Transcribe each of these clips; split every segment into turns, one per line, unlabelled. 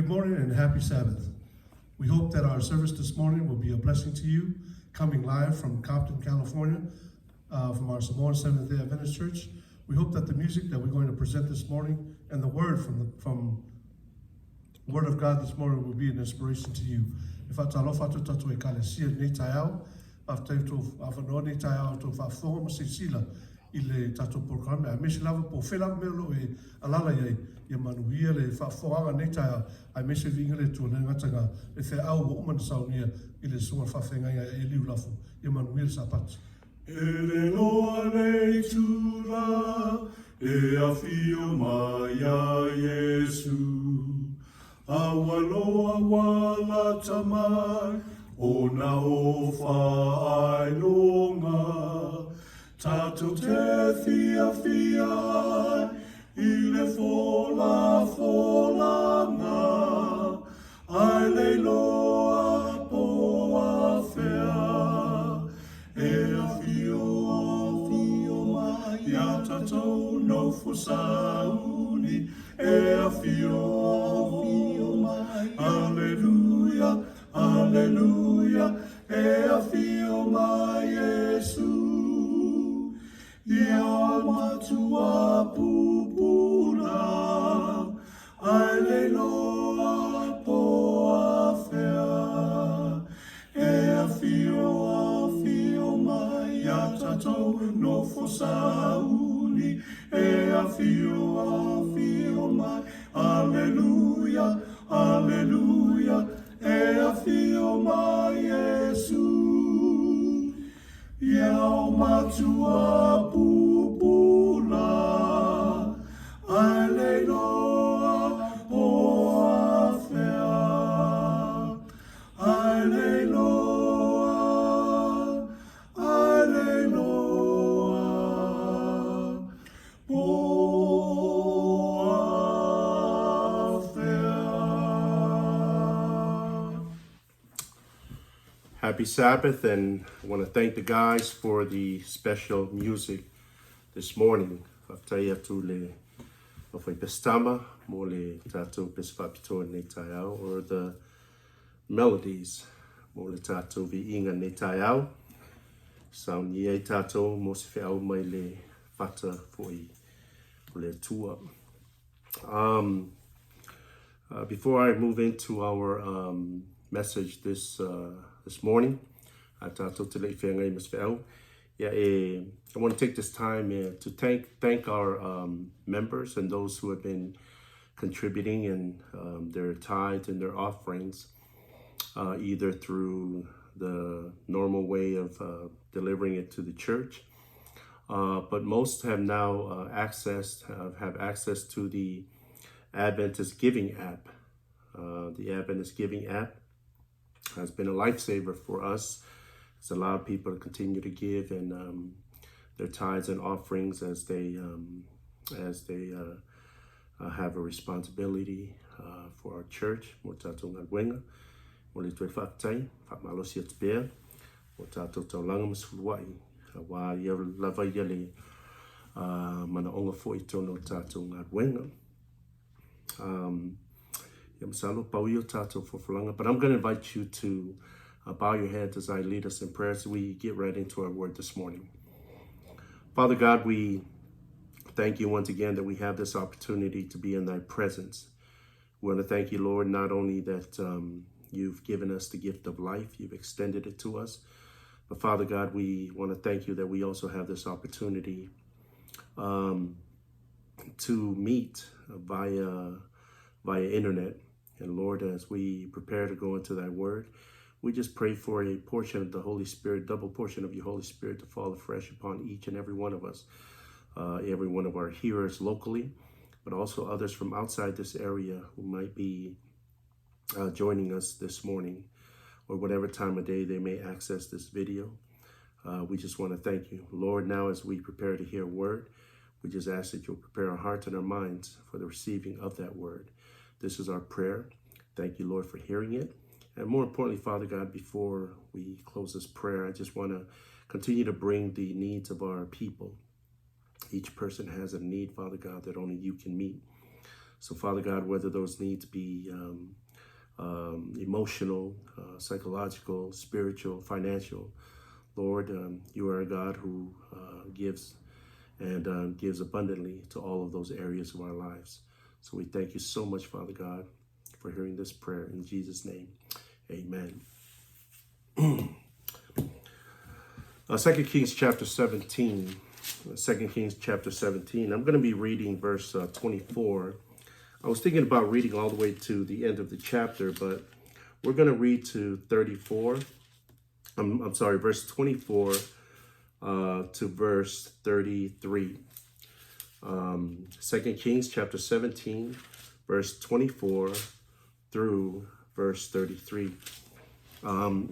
Good morning and happy Sabbath. We hope that our service this morning will be a blessing to you, coming live from Compton, California, from our Samoan Seventh-day Adventist Church. We hope that the music that we're going to present this morning and the word from Word of God this morning will be an inspiration to you. If I tell off to tatu e kale sia nei taiao, after to avano nei taiao to fa forma sila ile tatu program a mesi lava po fela melo e alala ye manuia le fa foanga nei taiao a mesi vinga le tu nga tanga e fe au o man saunia ile so fa fenga ya Eliu Lafo ye manuia sapat ele loa nei tura e afio mai a Yesu. Awaloa wala tamai, o na ofa ai longa. Tato te fia, ile fola nga. Ai le loa poa fea, e a fio mai. Ya tato no fusauni, e a fio. Alleluia, alleluia, e a fio mai Yesu. Ia matua pupula, ai le loa poa fea. E a fio mai, ia tatou no fosauni, e a fio mai, alleluia, alleluia, e a fio mai Yesu. Iau matua pupula, ai le loa poa fea. Ai le loa poa fea.
Happy Sabbath, and I want to thank the guys for the special music this morning. After tu le ofai pestama mo le tato pesfapito nei taiao, or the melodies mo le tato vi inga nei taiao. Sound ye tato mo se au mai le fata foi le tua. Before I move into our message this morning, I want to take this time to thank our members and those who have been contributing in their tithes and their offerings, either through the normal way of delivering it to the church, but most have now have access to the Adventist Giving app. The Adventist Giving app has been a lifesaver for us. It's allowed people to continue to give and their tithes and offerings as they have a responsibility for our church. But I'm going to invite you to bow your heads as I lead us in prayer as we get right into our word this morning. Father God, we thank you once again that we have this opportunity to be in thy presence. We want to thank you, Lord, not only that you've given us the gift of life, you've extended it to us, but Father God, we want to thank you that we also have this opportunity to meet via internet. And Lord, as we prepare to go into thy word, we just pray for a portion of the Holy Spirit, double portion of your Holy Spirit to fall afresh upon each and every one of us, every one of our hearers locally, but also others from outside this area who might be joining us this morning or whatever time of day they may access this video. We just want to thank you. Lord, now as we prepare to hear word, we just ask that you'll prepare our hearts and our minds for the receiving of that word. This is our prayer. Thank you, Lord, for hearing it. And more importantly, Father God, before we close this prayer, I just want to continue to bring the needs of our people. Each person has a need, Father God, that only you can meet. So, Father God, whether those needs be emotional, psychological, spiritual, financial, Lord, you are a God who gives and gives abundantly to all of those areas of our lives. So we thank you so much, Father God, for hearing this prayer. In Jesus' name, amen. 2 Kings chapter 17. 2 Kings chapter 17. I'm going to be reading verse 24. I was thinking about reading all the way to the end of the chapter, but we're going to read to 34. I'm sorry, verse 24 to verse 33. 2 Kings chapter 17, verse 24 through verse 33.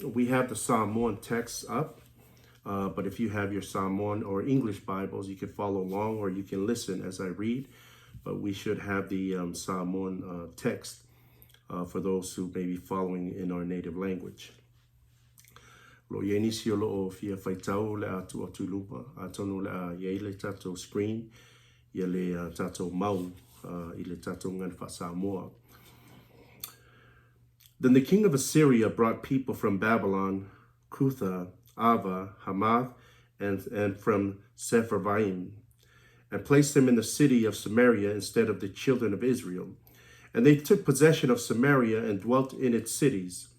We have the Psalm 1 text up, but if you have your Psalm 1 or English Bibles, you can follow along or you can listen as I read. But we should have the Psalm 1 text for those who may be following in our native language. Lo ienisio lo fia faitau le atu atulupa atonu le ye le tato screen ye le tato mau I le tato ngan Samoa. Then the king of Assyria brought people from Babylon, Cutha, Ava, Hamath, and from Sepharvaim, and placed them in the city of Samaria instead of the children of Israel. And they took possession of Samaria and dwelt in its cities.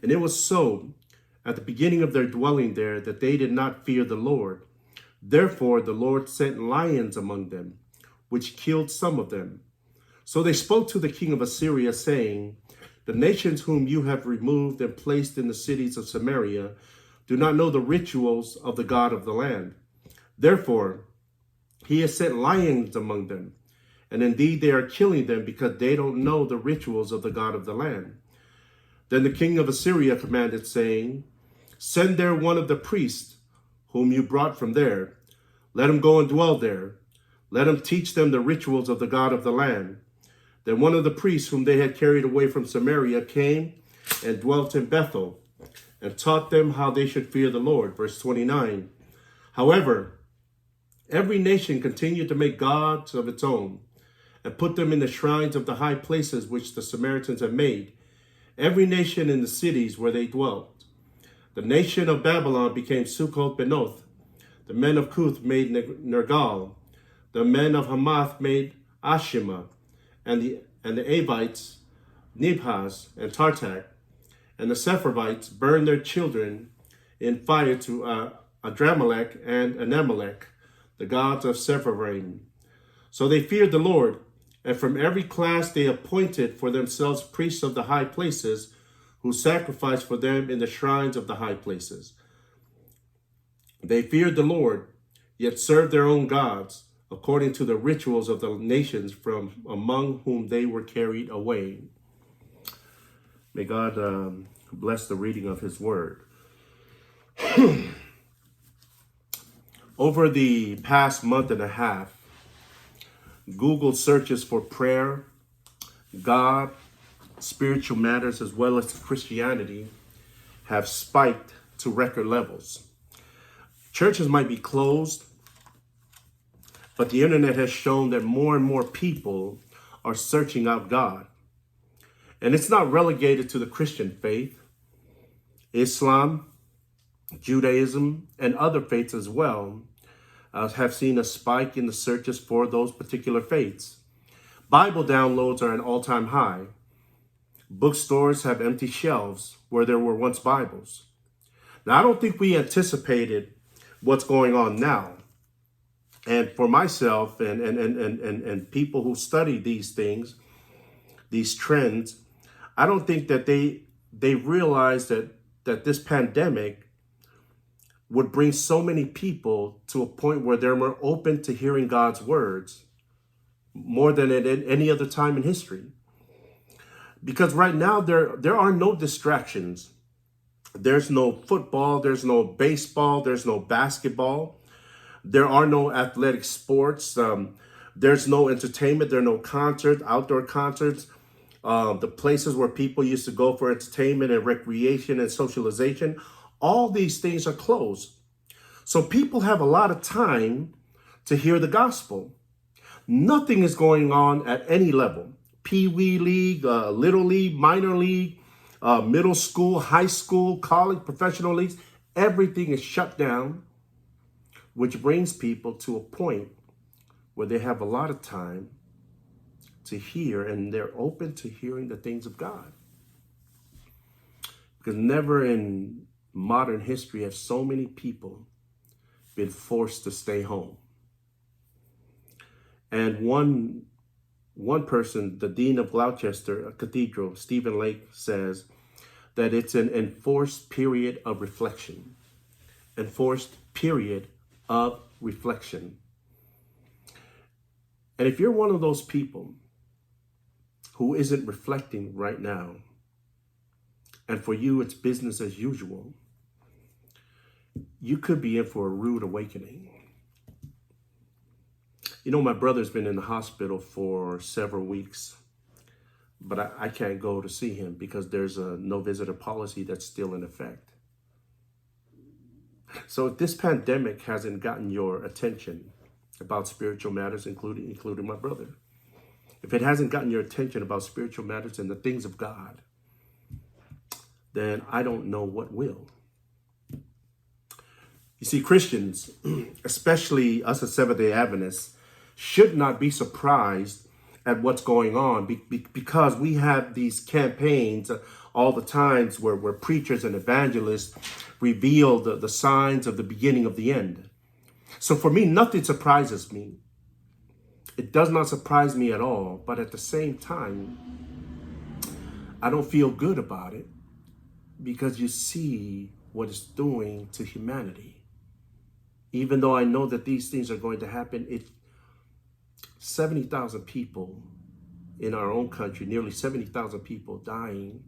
And it was so at the beginning of their dwelling there that they did not fear the Lord. Therefore the Lord sent lions among them, which killed some of them. So they spoke to the king of Assyria, saying, the nations whom you have removed and placed in the cities of Samaria do not know the rituals of the God of the land. Therefore he has sent lions among them, and indeed they are killing them because they don't know the rituals of the God of the land. Then the king of Assyria commanded, saying, send there one of the priests whom you brought from there. Let him go and dwell there. Let him teach them the rituals of the God of the land. Then one of the priests whom they had carried away from Samaria came and dwelt in Bethel and taught them how they should fear the Lord. Verse 29. However, every nation continued to make gods of its own and put them in the shrines of the high places which the Samaritans had made, every nation in the cities where they dwelt. The nation of Babylon became Succoth-Benoth. The men of Cuth made Nergal. The men of Hamath made Ashima, and the Avites Nibhaz and Tartak. And the Sepharvites burned their children in fire to Adramelech and Anamelech, the gods of Sepharvaim. So they feared the Lord, and from every class they appointed for themselves priests of the high places, who sacrificed for them in the shrines of the high places. They feared the Lord, yet served their own gods, according to the rituals of the nations from among whom they were carried away. May God bless the reading of his word. Over the past month and a half, Google searches for prayer, God, spiritual matters, as well as Christianity have spiked to record levels. Churches might be closed, but the internet has shown that more and more people are searching out God. And it's not relegated to the Christian faith. Islam, Judaism, and other faiths as well have seen a spike in the searches for those particular faiths. Bible downloads are at an all-time high. Bookstores have empty shelves where there were once Bibles. Now, I don't think we anticipated what's going on now. And for myself and people who study these things, these trends, I don't think that they realized that this pandemic would bring so many people to a point where they're more open to hearing God's words more than at any other time in history. Because right now there are no distractions. There's no football, there's no baseball, there's no basketball. There are no athletic sports. There's no entertainment. There are no concerts, outdoor concerts. The places where people used to go for entertainment and recreation and socialization, all these things are closed. So people have a lot of time to hear the gospel. Nothing is going on at any level. Pee-wee league, little league, minor league, middle school, high school, college, professional leagues. Everything is shut down, which brings people to a point where they have a lot of time to hear, and they're open to hearing the things of God. Because never in modern history have so many people been forced to stay home. And one person, the Dean of Gloucester Cathedral, Stephen Lake, says that it's an enforced period of reflection. Enforced period of reflection. And if you're one of those people who isn't reflecting right now, and for you it's business as usual, you could be in for a rude awakening. You know, my brother's been in the hospital for several weeks, but I can't go to see him because there's a no visitor policy that's still in effect. So if this pandemic hasn't gotten your attention about spiritual matters, including my brother, if it hasn't gotten your attention about spiritual matters and the things of God, then I don't know what will. You see, Christians, especially us as Seventh-day Adventists, should not be surprised at what's going on because we have these campaigns all the times where preachers and evangelists reveal the signs of the beginning of the end. So for me, nothing surprises me. It does not surprise me at all, but at the same time, I don't feel good about it because you see what it's doing to humanity. Even though I know that these things are going to happen, 70,000 people in our own country, nearly 70,000 people dying,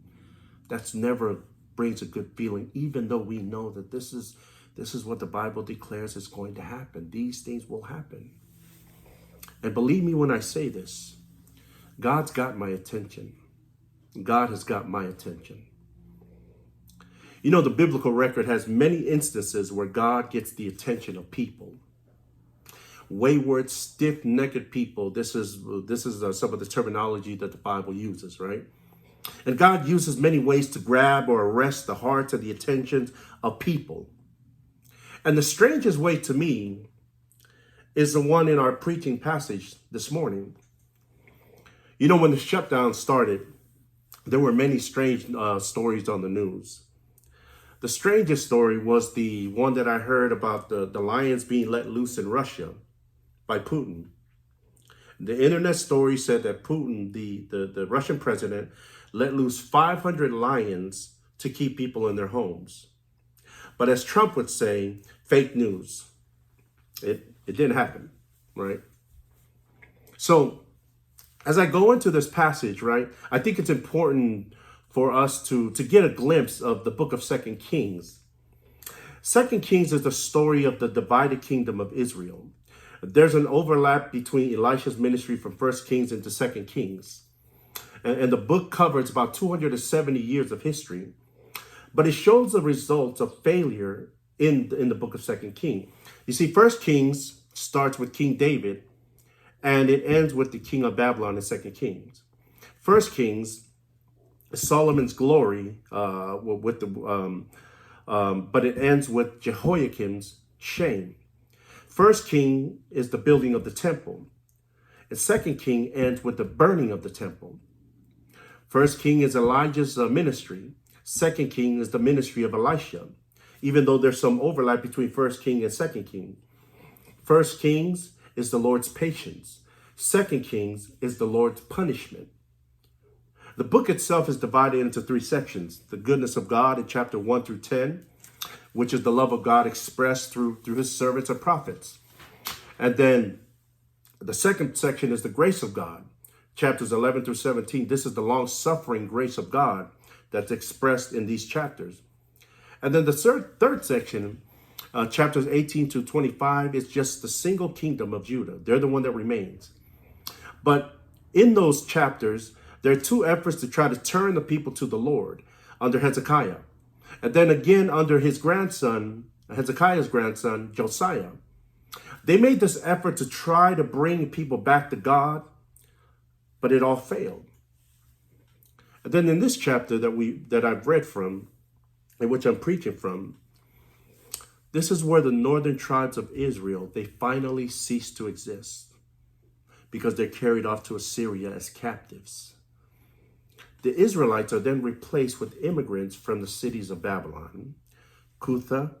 that's never brings a good feeling, even though we know that this is what the Bible declares is going to happen. These things will happen. And believe me when I say this, God's got my attention. God has got my attention. You know, the biblical record has many instances where God gets the attention of people. Wayward, stiff-necked people. This is some of the terminology that the Bible uses, right? And God uses many ways to grab or arrest the hearts and the attentions of people. And the strangest way to me is the one in our preaching passage this morning. You know, when the shutdown started, there were many strange stories on the news. The strangest story was the one that I heard about the lions being let loose in Russia by Putin. The internet story said that Putin, the Russian president, let loose 500 lions to keep people in their homes. But as Trump would say, fake news. It didn't happen, right? So as I go into this passage, right, I think it's important for us to get a glimpse of the book of 2 Kings. 2 Kings is the story of the divided kingdom of Israel. There's an overlap between Elisha's ministry from 1 Kings into 2 Kings. And the book covers about 270 years of history. But it shows the results of failure in the book of 2 Kings. You see, 1 Kings starts with King David, and it ends with the king of Babylon in 2 Kings. 1 Kings is Solomon's glory, but it ends with Jehoiakim's shame. 1 King is the building of the temple, and 2 King ends with the burning of the temple. 1 King is Elijah's ministry. 2 King is the ministry of Elisha, even though there's some overlap between 1 King and 2 King. 1 Kings is the Lord's patience. 2 Kings is the Lord's punishment. The book itself is divided into 3 sections. The goodness of God in chapter 1 through 10, which is the love of God expressed through his servants and prophets. And then the second section is the grace of God, chapters 11 through 17. This is the long-suffering grace of God that's expressed in these chapters. And then the third section, chapters 18 to 25, is just the single kingdom of Judah. They're the one that remains. But in those chapters, there are 2 efforts to try to turn the people to the Lord under Hezekiah. And then again under his grandson, Hezekiah's grandson, Josiah. They made this effort to try to bring people back to God, but it all failed. And then in this chapter that I've read from, in which I'm preaching from, this is where the northern tribes of Israel, they finally cease to exist because they're carried off to Assyria as captives. The Israelites are then replaced with immigrants from the cities of Babylon, Cutha,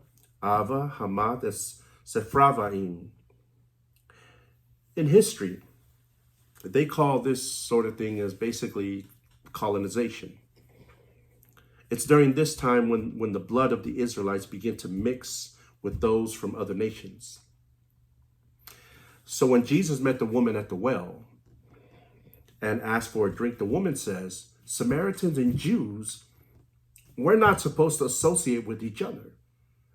Ava, Hamath, and Sepharvaim. In history, they call this sort of thing as basically colonization. It's during this time when the blood of the Israelites begin to mix with those from other nations. So when Jesus met the woman at the well and asked for a drink, the woman says, Samaritans and Jews, we're not supposed to associate with each other.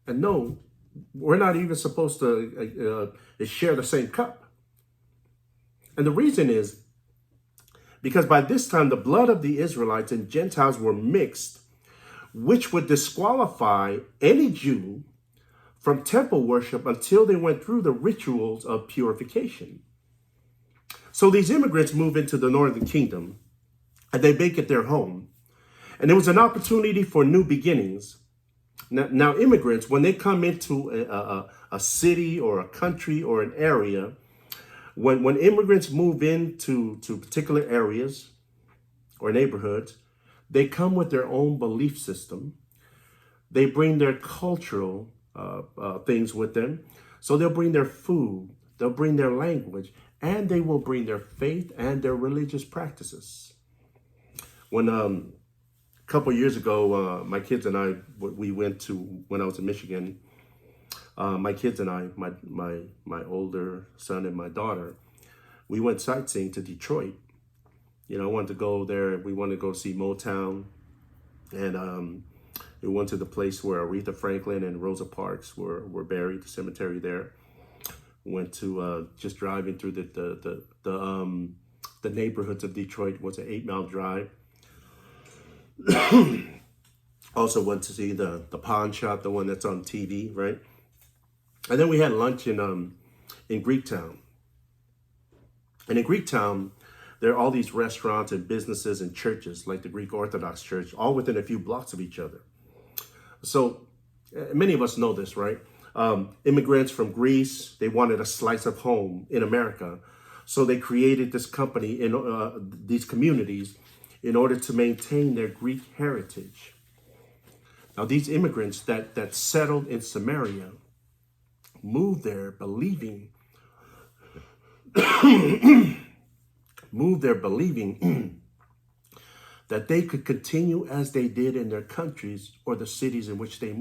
And no, we're not even supposed to share the same cup. And the reason is because by this time, the blood of the Israelites and Gentiles were mixed, which would disqualify any Jew from temple worship until they went through the rituals of purification. So these immigrants move into the northern kingdom and they make it their home. And it was an opportunity for new beginnings. Now immigrants, when they come into a city or a country or an area, when immigrants move into particular areas or neighborhoods, they come with their own belief system. They bring their cultural things with them. So they'll bring their food, they'll bring their language, and they will bring their faith and their religious practices. When a couple years ago, my kids and I, we went to, when I was in Michigan, my kids and I, my older son and my daughter, we went sightseeing to Detroit. You know, I wanted to go there. We wanted to go see Motown. And we went to the place where Aretha Franklin and Rosa Parks were buried, the cemetery there. Went to just driving through the neighborhoods of Detroit. It was an 8-mile drive. Also went to see the pawn shop, the one that's on TV, right? And then we had lunch in Greektown. And in Greektown, there are all these restaurants and businesses and churches, like the Greek Orthodox Church, all within a few blocks of each other. So many of us know this, right? Immigrants from Greece, they wanted a slice of home in America. So they created this company in these communities in order to maintain their Greek heritage. Now, these immigrants that settled in Samaria moved there believing that they could continue as they did in their countries or the cities in which they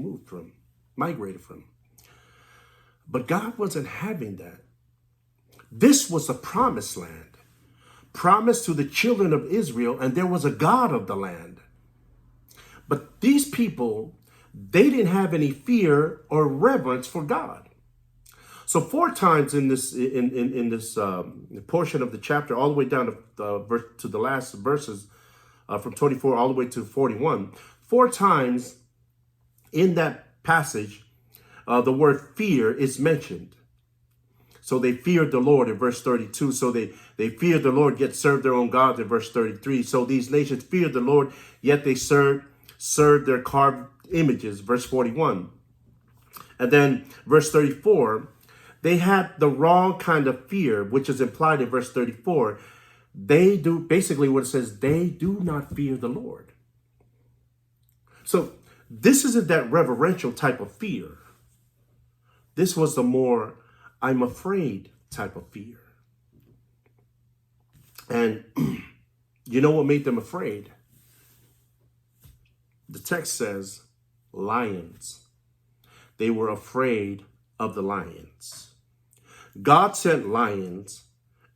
migrated from. But God wasn't having that. This was the promised land, promised to the children of Israel, and there was a God of the land. But these people, they didn't have any fear or reverence for God. So 4 times in this portion of the chapter, all the way down to the last verses, from 24 all the way to 41, 4 times in that passage, the word fear is mentioned. So they feared the Lord in verse 32. So they feared the Lord, yet served their own gods in verse 33. So these nations feared the Lord, yet they served their carved images, verse 41. And then verse 34, they had the wrong kind of fear, which is implied in verse 34. They do, basically what it says, they do not fear the Lord. So this isn't that reverential type of fear. This was the more I'm afraid type of fear. And you know what made them afraid? The text says lions. They were afraid of the lions. God sent lions,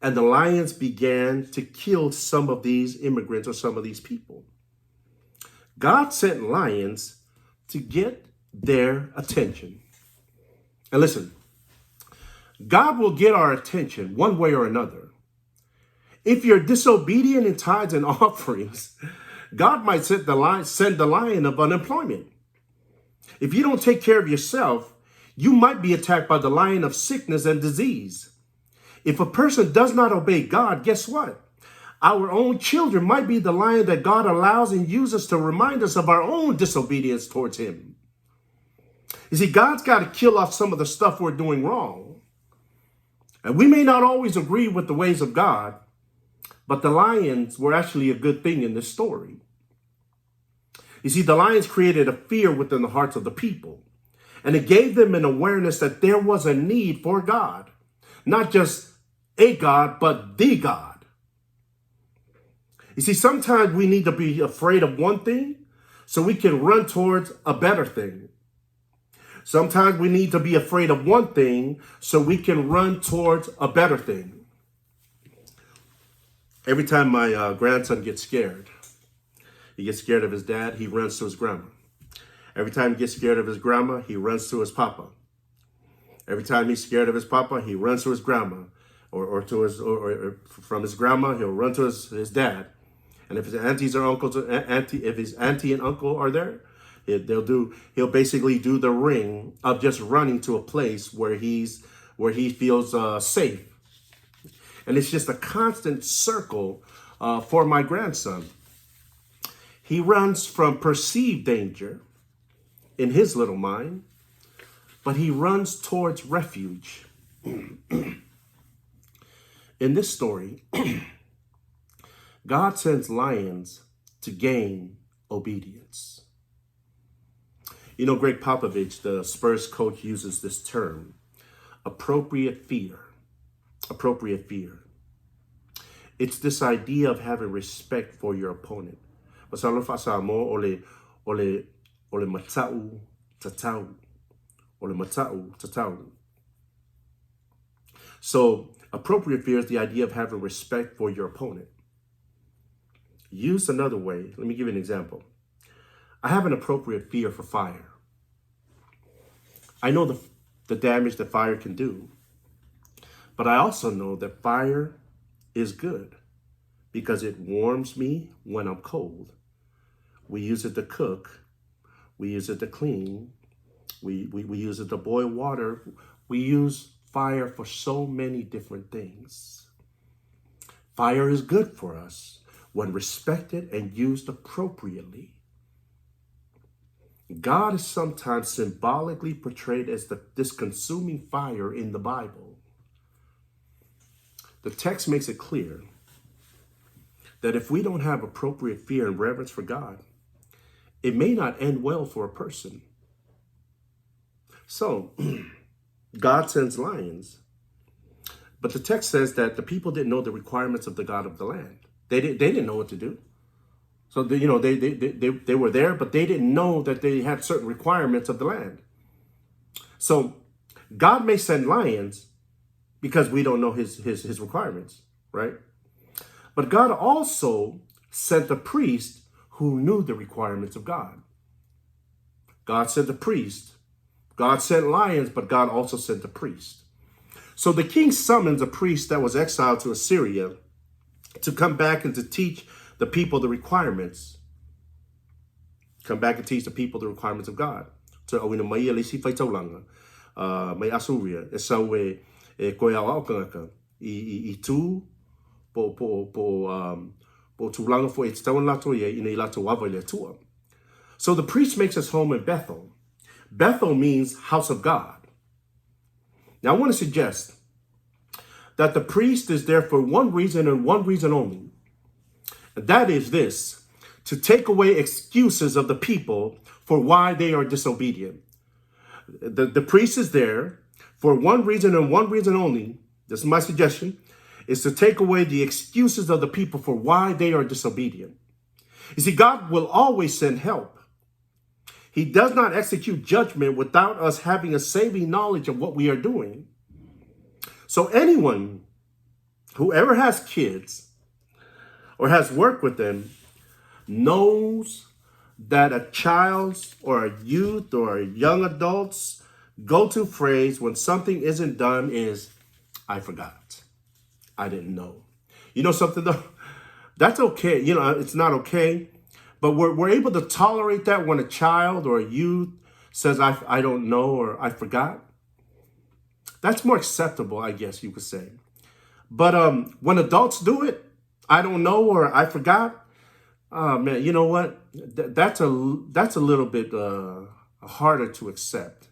and the lions began to kill some of these immigrants or some of these people. God sent lions to get their attention. And listen, God will get our attention one way or another. If you're disobedient in tithes and offerings, God might send the lion of unemployment. If you don't take care of yourself, You might be attacked by the lion of sickness and disease. If a person does not obey God, guess what? Our own children might be the lion that God allows and uses to remind us of our own disobedience towards him. You see, God's got to kill off some of the stuff we're doing wrong. And we may not always agree with the ways of God, but the lions were actually a good thing in this story. You see, the lions created a fear within the hearts of the people, and it gave them an awareness that there was a need for God, not just a God, but the God. You see, sometimes we need to be afraid of one thing so we can run towards a better thing. Sometimes we need to be afraid of one thing so we can run towards a better thing. Every time my grandson gets scared, he gets scared of his dad, he runs to his grandma. Every time he gets scared of his grandma, he runs to his papa. Every time he's scared of his papa, he runs to his grandma, or from his grandma, he'll run to his dad. And if his aunties or uncles, if his auntie and uncle are there, he'll basically do the ring of just running to a place where he feels safe. And it's just a constant circle for my grandson. He runs from perceived danger in his little mind, but he runs towards refuge. In this story, God sends lions to gain obedience. You know, Greg Popovich, the Spurs coach, uses this term, appropriate fear. Appropriate fear. It's this idea of having respect for your opponent. So appropriate fear is the idea of having respect for your opponent. Used another way, let me give you an example. I have an appropriate fear for fire. I know the damage that fire can do, but I also know that fire is good because it warms me when I'm cold. We use it to cook. We use it to clean. We use it to boil water. We use fire for so many different things. Fire is good for us when respected and used appropriately. God is sometimes symbolically portrayed as this consuming fire in the Bible. The text makes it clear that if we don't have appropriate fear and reverence for God, it may not end well for a person. So, God sends lions, but the text says that the people didn't know the requirements of the God of the land. They didn't know what to do. So, they were there, but they didn't know that they had certain requirements of the land. So, God may send lions because we don't know his requirements, right? But God also sent a priest who knew the requirements of God. God sent a priest. God sent lions, but God also sent a priest. So the king summons a priest that was exiled to Assyria to come back and to teach the people the requirements. Come back and teach the people the requirements of God. So may Assyria esawe koe awa okanga I tu po tulanga fo it's tawon lato ye ina ilato wava tua. So the priest makes his home in Bethel. Bethel means house of God. Now I want to suggest that the priest is there for one reason and one reason only. And that is this, to take away excuses of the people for why they are disobedient. The priest is there for one reason and one reason only. This is my suggestion, is to take away the excuses of the people for why they are disobedient. You see, God will always send help. He does not execute judgment without us having a saving knowledge of what we are doing. So anyone who ever has kids or has worked with them knows that a child's or a youth or a young adult's go-to phrase when something isn't done is, I forgot. I didn't know. You know something though? That's okay. You know, it's not okay. But we're able to tolerate that when a child or a youth says, I don't know or I forgot. That's more acceptable, I guess you could say. But when adults do it, I don't know or I forgot. Oh man, you know what? That's a little bit harder to accept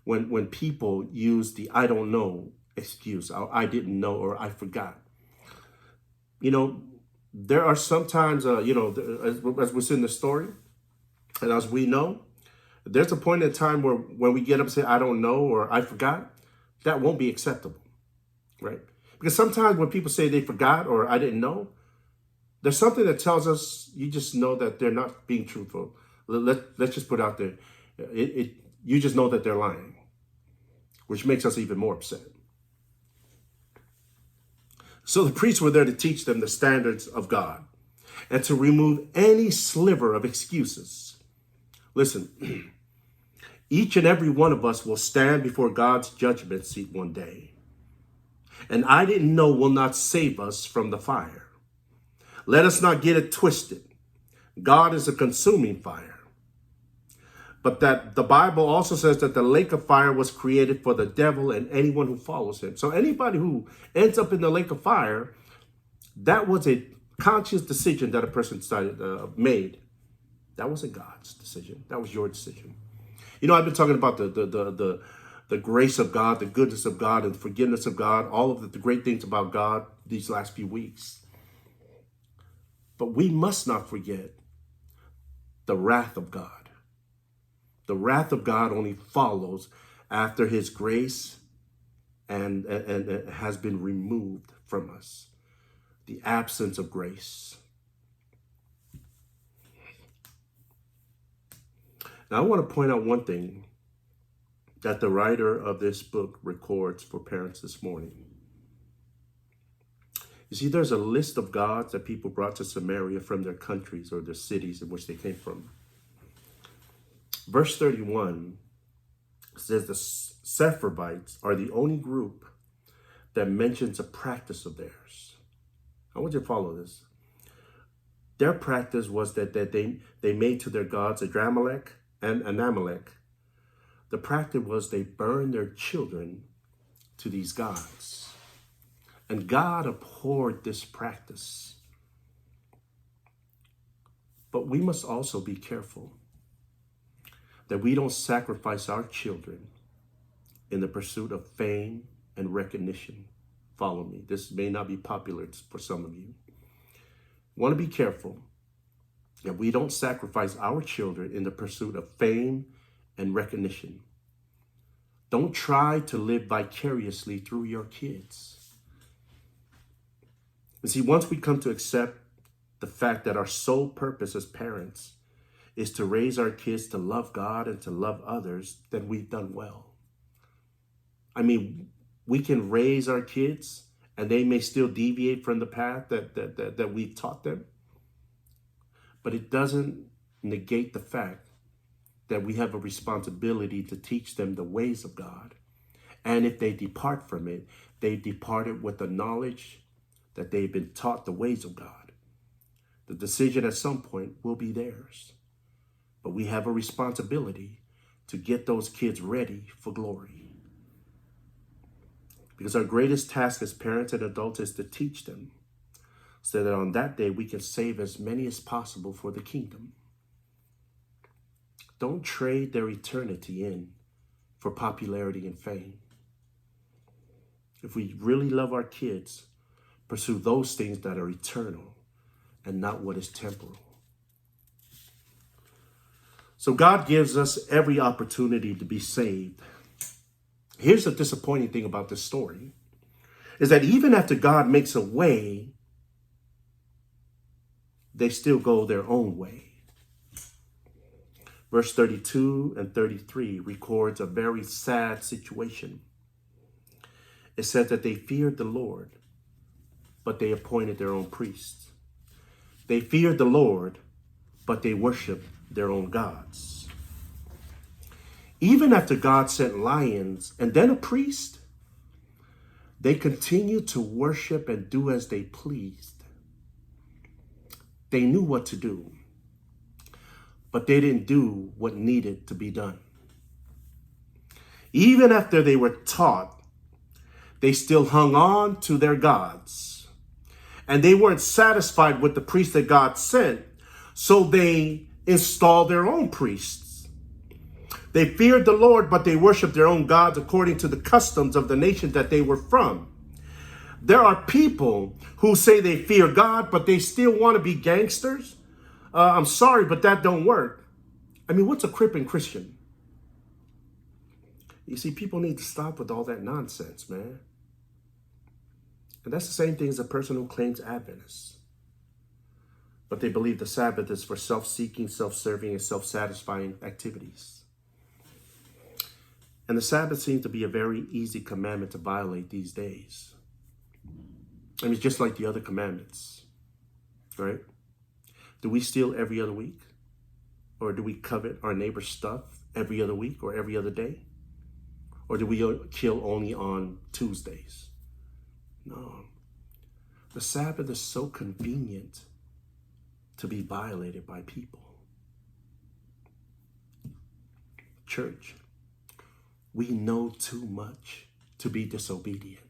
when people use the "I don't know" excuse. I didn't know or I forgot. You know, there are sometimes, as we see in the story, and as we know, there's a point in time where when we get up and say "I don't know" or "I forgot," that won't be acceptable, right? Because sometimes when people say they forgot or "I didn't know," there's something that tells us you just know that they're not being truthful. Let's just put out there, you just know that they're lying, which makes us even more upset. So the priests were there to teach them the standards of God and to remove any sliver of excuses. Listen, each and every one of us will stand before God's judgment seat one day. And "I didn't know" will not save us from the fire. Let us not get it twisted. God is a consuming fire. But that the Bible also says that the lake of fire was created for the devil and anyone who follows him. So anybody who ends up in the lake of fire, that was a conscious decision that a person made. That wasn't God's decision. That was your decision. You know, I've been talking about the grace of God, the goodness of God, and the forgiveness of God, all of the great things about God these last few weeks. But we must not forget the wrath of God. The wrath of God only follows after his grace and has been removed from us. The absence of grace. Now, I want to point out one thing that the writer of this book records for parents this morning. You see, there's a list of gods that people brought to Samaria from their countries or their cities in which they came from. Verse 31 says the Sephardites are the only group that mentions a practice of theirs. I want you to follow this. Their practice was that they made to their gods a Dramelech and an Amalek. The practice was they burned their children to these gods. And God abhorred this practice. But we must also be careful that we don't sacrifice our children in the pursuit of fame and recognition. Follow me. This may not be popular for some of you. Want to be careful that we don't sacrifice our children in the pursuit of fame and recognition. Don't try to live vicariously through your kids. You see, once we come to accept the fact that our sole purpose as parents is to raise our kids to love God and to love others, then we've done well. I mean, we can raise our kids and they may still deviate from the path that we've taught them. But it doesn't negate the fact that we have a responsibility to teach them the ways of God. And if they depart from it, they departed with the knowledge that they've been taught the ways of God. The decision at some point will be theirs. But we have a responsibility to get those kids ready for glory. Because our greatest task as parents and adults is to teach them so that on that day we can save as many as possible for the kingdom. Don't trade their eternity in for popularity and fame. If we really love our kids, pursue those things that are eternal and not what is temporal. So God gives us every opportunity to be saved. Here's the disappointing thing about this story, is that even after God makes a way, they still go their own way. Verse 32 and 33 records a very sad situation. It said that they feared the Lord, but they appointed their own priests. They feared the Lord, but they worshiped their own gods. Even after God sent lions and then a priest, they continued to worship and do as they pleased. They knew what to do, but they didn't do what needed to be done. Even after they were taught, they still hung on to their gods. And they weren't satisfied with the priest that God sent, so they installed their own priests. They feared the Lord, but they worshiped their own gods according to the customs of the nation that they were from. There are people who say they fear God, but they still want to be gangsters. I'm sorry, but that don't work. I mean, what's a cripping Christian? You see, people need to stop with all that nonsense, man. And that's the same thing as a person who claims Adventists. But they believe the Sabbath is for self-seeking, self-serving, and self-satisfying activities. And the Sabbath seems to be a very easy commandment to violate these days. I mean, just like the other commandments, right? Do we steal every other week? Or do we covet our neighbor's stuff every other week or every other day? Or do we kill only on Tuesdays? No. The Sabbath is so convenient to be violated by people. Church, we know too much to be disobedient.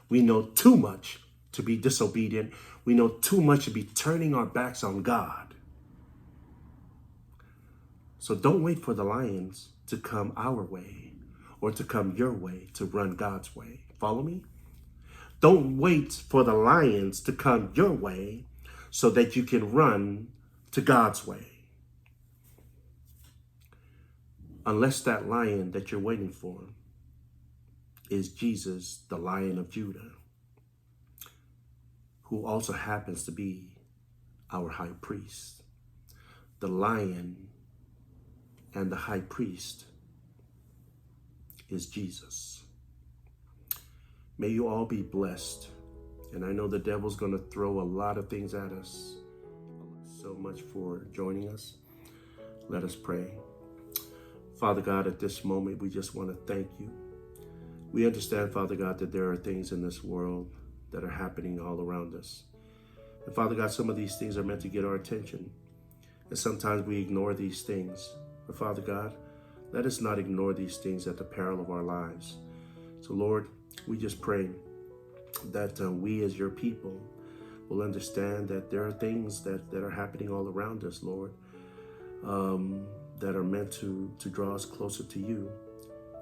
We know too much to be disobedient. We know too much to be turning our backs on God. So don't wait for the lions to come our way or to come your way to run God's way. Follow me? Don't wait for the lions to come your way so that you can run to God's way. Unless that lion that you're waiting for is Jesus, the Lion of Judah, who also happens to be our high priest. The lion and the high priest is Jesus. May you all be blessed. And I know the devil's going to throw a lot of things at us. So much for joining us. Let us pray. Father God, at this moment, we just want to thank you. We understand, Father God, that there are things in this world that are happening all around us. And Father God, some of these things are meant to get our attention. And sometimes we ignore these things. But Father God, let us not ignore these things at the peril of our lives. So Lord, we just pray that we as your people will understand that there are things that are happening all around us, Lord, that are meant to draw us closer to you.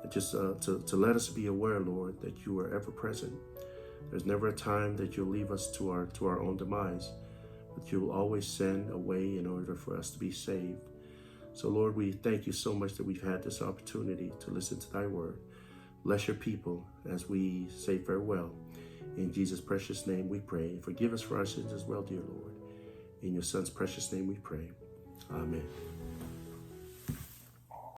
Just to let us be aware, Lord, that you are ever present. There's never a time that you'll leave us to our own demise, but you'll always send a way in order for us to be saved. So Lord, we thank you so much that we've had this opportunity to listen to thy word. Bless your people as we say farewell. In Jesus' precious name we pray. Forgive us for our sins as well, dear Lord. In your son's precious name we pray. Amen.